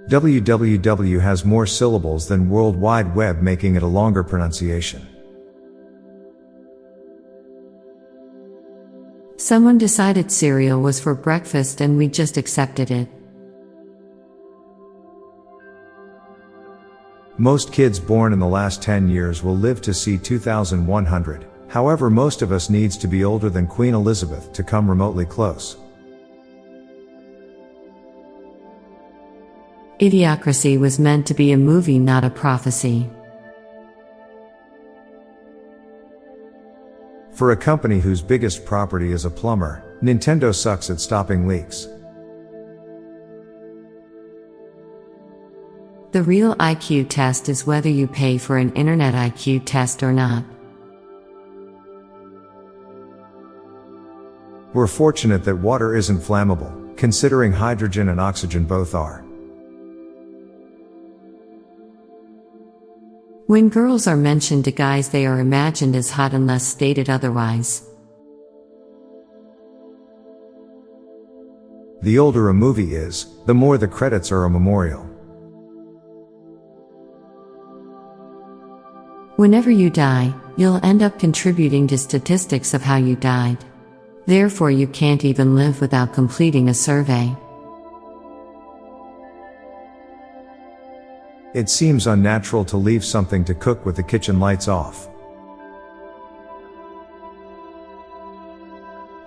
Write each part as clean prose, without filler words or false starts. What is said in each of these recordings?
www has more syllables than World Wide Web, making it a longer pronunciation. Someone decided cereal was for breakfast and we just accepted it. Most kids born in the last 10 years will live to see 2100. However, most of us needs to be older than Queen Elizabeth to come remotely close. Idiocracy was meant to be a movie, not a prophecy. For a company whose biggest property is a plumber, Nintendo sucks at stopping leaks. The real IQ test is whether you pay for an internet IQ test or not. We're fortunate that water isn't flammable, considering hydrogen and oxygen both are. When girls are mentioned to guys, they are imagined as hot unless stated otherwise. The older a movie is, the more the credits are a memorial. Whenever you die, you'll end up contributing to statistics of how you died. Therefore, you can't even live without completing a survey. It seems unnatural to leave something to cook with the kitchen lights off.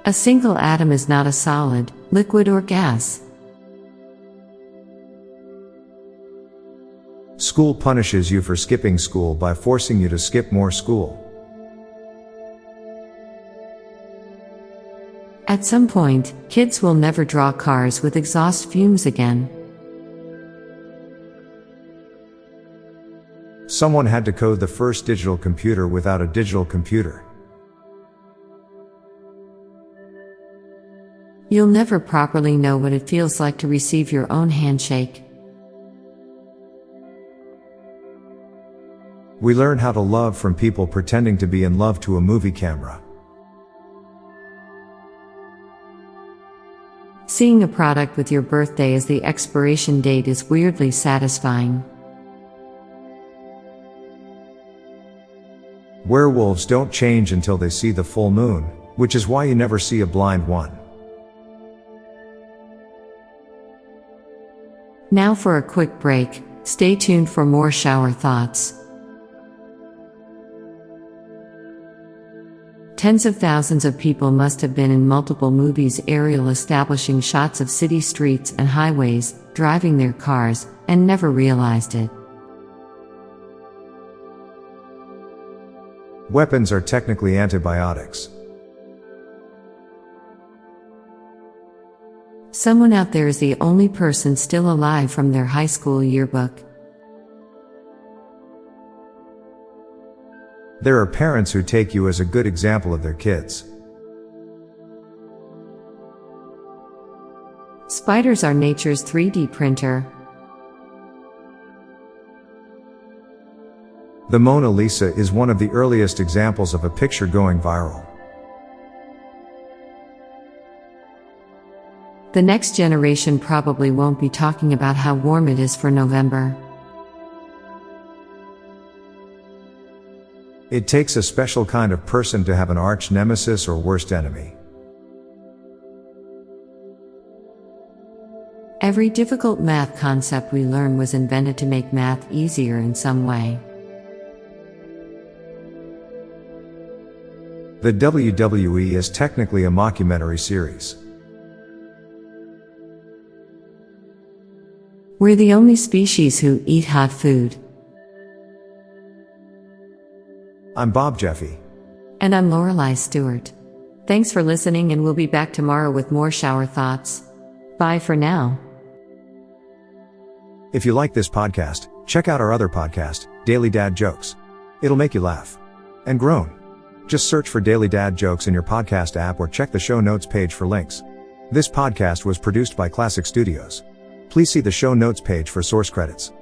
A single atom is not a solid, liquid, or gas. School punishes you for skipping school by forcing you to skip more school. At some point, kids will never draw cars with exhaust fumes again. Someone had to code the first digital computer without a digital computer. You'll never properly know what it feels like to receive your own handshake. We learn how to love from people pretending to be in love to a movie camera. Seeing a product with your birthday as the expiration date is weirdly satisfying. Werewolves don't change until they see the full moon, which is why you never see a blind one. Now for a quick break, stay tuned for more shower thoughts. Tens of thousands of people must have been in multiple movies, aerial establishing shots of city streets and highways, driving their cars, and never realized it. Weapons are technically antibiotics. Someone out there is the only person still alive from their high school yearbook. There are parents who take you as a good example of their kids. Spiders are nature's 3D printer. The Mona Lisa is one of the earliest examples of a picture going viral. The next generation probably won't be talking about how warm it is for November. It takes a special kind of person to have an arch nemesis or worst enemy. Every difficult math concept we learn was invented to make math easier in some way. The WWE is technically a mockumentary series. We're the only species who eat hot food. I'm Bob Jeffy. And I'm Lorelei Stewart. Thanks for listening, and we'll be back tomorrow with more shower thoughts. Bye for now. If you like this podcast, check out our other podcast, Daily Dad Jokes. It'll make you laugh and groan. Just search for Daily Dad Jokes in your podcast app or check the show notes page for links. This podcast was produced by Klassic Studios. Please see the show notes page for source credits.